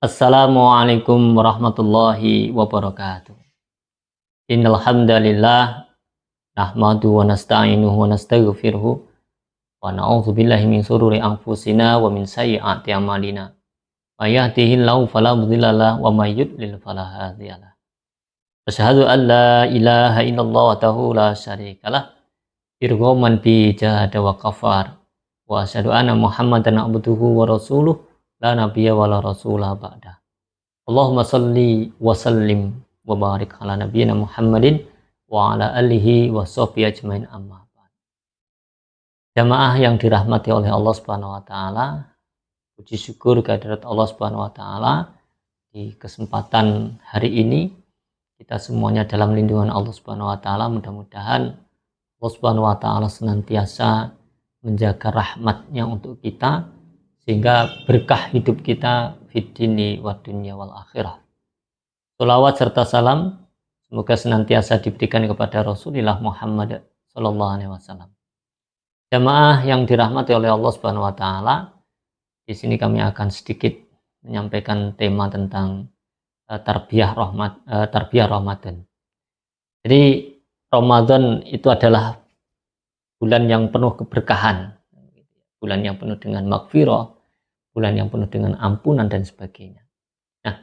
Assalamualaikum warahmatullahi wabarakatuh. Innal hamdalillah nahmadu wa nasta'inuhu wa nastaghfiruhu wa na'udzu billahi min shururi anfusina wa min sayyiati a'malina. May yahdihillahu fala mudilla lahu wa may yudlil fala hadiyalah. Asyhadu an la ilaha illallah wahdahu la syarikalah irghaman bi jahada wa kafar wa asyhadu anna Muhammadan abduhu wa rasuluh la nabiyya wa la rasulah ba'da. Allahumma salli wa sallim wa barik ala nabiyyina Muhammadin wa ala alihi wa sahbihi ajmain amma ba'd. Jamaah yang dirahmati oleh Allah Subhanahu wa taala, puji syukur kehadirat Allah Subhanahu wa taala di kesempatan hari ini kita semuanya dalam lindungan Allah Subhanahu wa taala. Mudah-mudahan Allah Subhanahu wa taala senantiasa menjaga rahmatnya untuk kita sehingga berkah hidup kita fid dini wa dunya wal akhirah. Sholawat serta salam semoga senantiasa diberikan kepada Rasulullah Muhammad sallallahu alaihi wasallam. Jamaah yang dirahmati oleh Allah Subhanahu wa taala, di sini kami akan sedikit menyampaikan tema tentang tarbiyah Ramadan. Jadi Ramadan itu adalah bulan yang penuh keberkahan, bulan yang penuh dengan maghfirah, bulan yang penuh dengan ampunan dan sebagainya. Nah,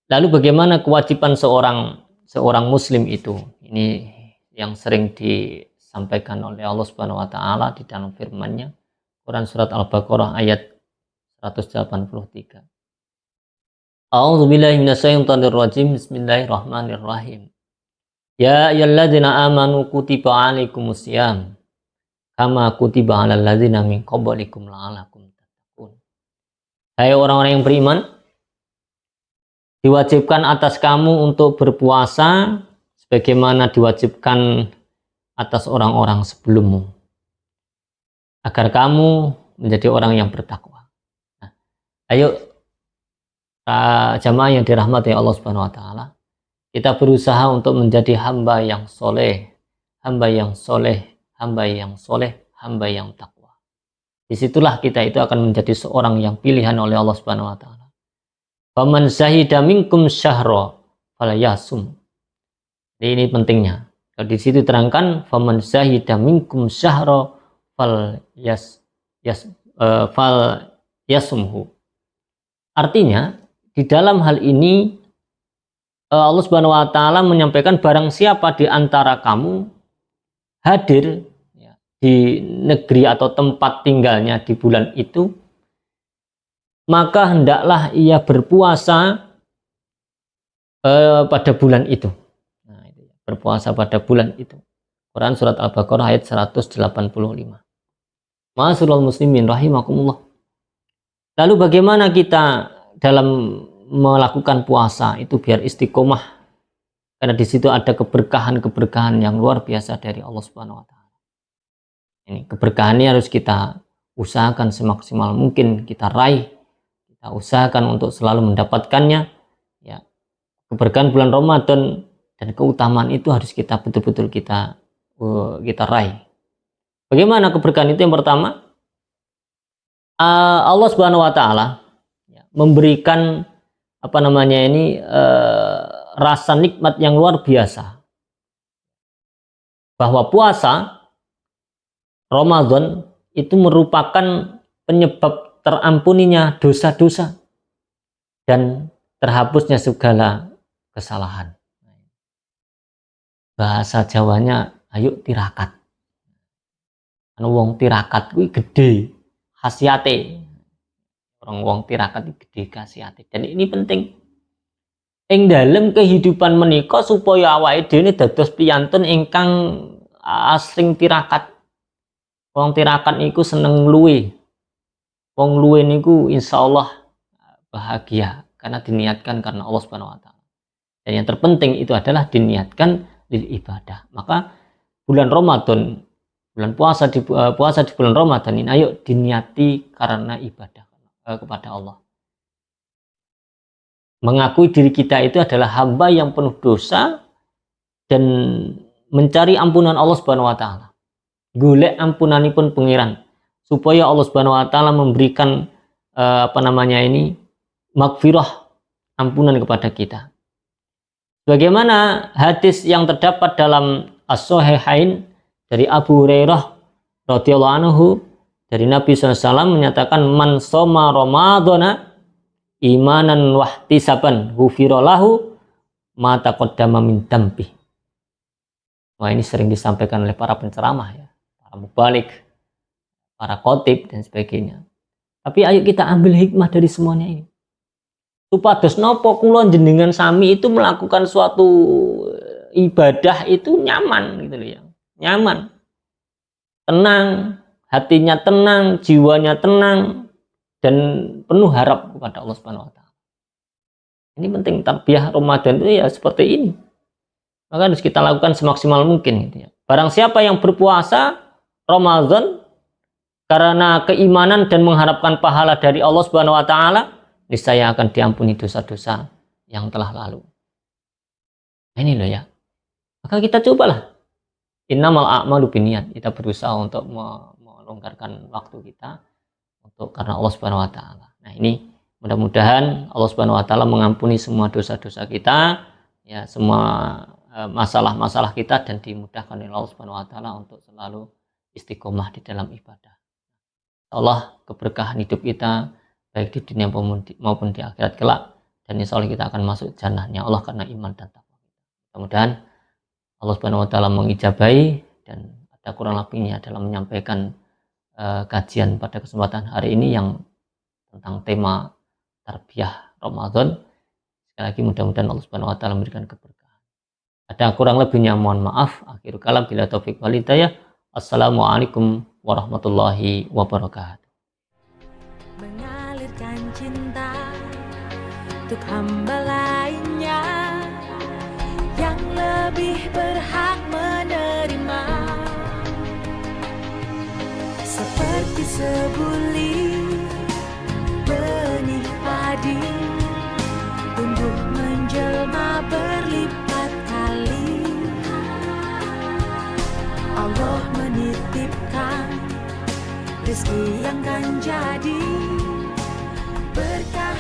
lalu bagaimana kewajiban seorang muslim itu? Ini yang sering disampaikan oleh Allah Subhanahu wa taala di dalam firman-Nya, Quran surat Al-Baqarah ayat 183. A'udzubillahi minasyaitonir rajim. Bismillahirrahmanirrahim. Ya ayyuhalladzina amanu kutiba 'alaikumusiyam kama kutiba 'alal ladzina min qablikum la'allakum tattaqun. Hai orang-orang yang beriman, diwajibkan atas kamu untuk berpuasa sebagaimana diwajibkan atas orang-orang sebelummu, agar kamu menjadi orang yang bertakwa. Nah, ayo jamaah yang dirahmati Allah Subhanahu wa taala, kita berusaha untuk menjadi hamba yang soleh, hamba yang soleh, hamba yang soleh, hamba yang takwa. Disitulah kita itu akan menjadi seorang yang pilihan oleh Allah Subhanahu wa taala. Faman syahida minkum syahra falyasum. Ini pentingnya. Kalau di situ terangkan faman syahida minkum syahra falyasumhu. Artinya di dalam hal ini Allah Subhanahu wa taala menyampaikan barang siapa di antara kamu hadir di negeri atau tempat tinggalnya di bulan itu, maka hendaklah ia berpuasa pada bulan itu. Nah, berpuasa pada bulan itu. Quran surat Al-Baqarah ayat 185. Ma'asyiral muslimin rahimakumullah. Lalu bagaimana kita dalam melakukan puasa itu biar istiqomah? Karena di situ ada keberkahan-keberkahan yang luar biasa dari Allah Subhanahu wa taala. Ini keberkahan ini harus kita usahakan semaksimal mungkin kita raih, kita usahakan untuk selalu mendapatkannya. Ya, keberkahan bulan Ramadan dan keutamaan itu harus kita betul-betul kita raih. Bagaimana keberkahan itu? Yang pertama, Allah Subhanahu wa taala memberikan rasa nikmat yang luar biasa, bahwa puasa Ramadan itu merupakan penyebab terampuninya dosa-dosa dan terhapusnya segala kesalahan. Bahasa Jawanya ayo tirakat. Anu wong tirakat kuwi gede khasiate. Orang wong tirakat iki gede khasiate. Dan ini penting. Ing dalam kehidupan menika supaya awake dhewe dados piyantun ingkang asring tirakat. Wong tirakat niku seneng luwe. Wong luwe niku insyaallah bahagia karena diniatkan karena Allah Subhanahu wa taala. Dan yang terpenting itu adalah diniatkan lil ibadah. Maka bulan Ramadan, puasa di bulan Ramadan ini ayo diniati karena ibadah kepada Allah. Mengakui diri kita itu adalah hamba yang penuh dosa dan mencari ampunan Allah Subhanahu wa taala. Golek ampunanipun pengiran supaya Allah Subhanahu wa taala memberikan maghfirah ampunan kepada kita. Bagaimana hadis yang terdapat dalam As-Sahihain dari Abu Hurairah radhiyallahu anhu dari Nabi SAW menyatakan man shoma ramadhana imanan wahtisaban ghufira lahu ma taqaddama min dambi. Wah, ini sering disampaikan oleh para penceramah ya, para mubalik, para khotib dan sebagainya. Tapi ayo kita ambil hikmah dari semuanya ini. Supados nopo kula jenengan sami itu melakukan suatu ibadah itu nyaman gitu loh ya. Nyaman. Tenang, hatinya tenang, jiwanya tenang dan penuh harap kepada Allah Subhanahu wa taala. Ini penting, tarbiyah Ramadan itu ya seperti ini. Maka harus kita lakukan semaksimal mungkin gitu ya. Barang siapa yang berpuasa Ramadan karena keimanan dan mengharapkan pahala dari Allah Subhanahu wa taala, niscaya akan diampuni dosa-dosa yang telah lalu. Nah, ini loh ya. Maka kita cobalah. Innamal a'malu binniyat. Kita berusaha untuk melonggarkan waktu kita untuk karena Allah Subhanahu wa taala. Nah, ini mudah-mudahan Allah Subhanahu wa taala mengampuni semua dosa-dosa kita, ya, semua masalah-masalah kita dan dimudahkan oleh Allah Subhanahu wa taala untuk selalu istiqomah di dalam ibadah. Allah keberkahan hidup kita baik di dunia maupun di akhirat kelak, dan insya Allah kita akan masuk jannahnya Allah karena iman dan takwa. Mudah-mudahan Allah Subhanahu wa taala mengijabahi, dan ada kurang lebihnya dalam menyampaikan kajian pada kesempatan hari ini yang tentang tema tarbiyah Ramadan. Sekali lagi mudah-mudahan Allah Subhanahu wa taala memberikan keberkahan. Ada kurang lebihnya mohon maaf. Akhirul kalam, bila taufik wal hidayah. Assalamualaikum warahmatullahi wabarakatuh. Cinta untuk hamba lainnya yang lebih berhak menerima, seperti sebuli benih padi tumbuh menjelma berlipat kali. Allah menitipkan rezeki yang kan jadi berkah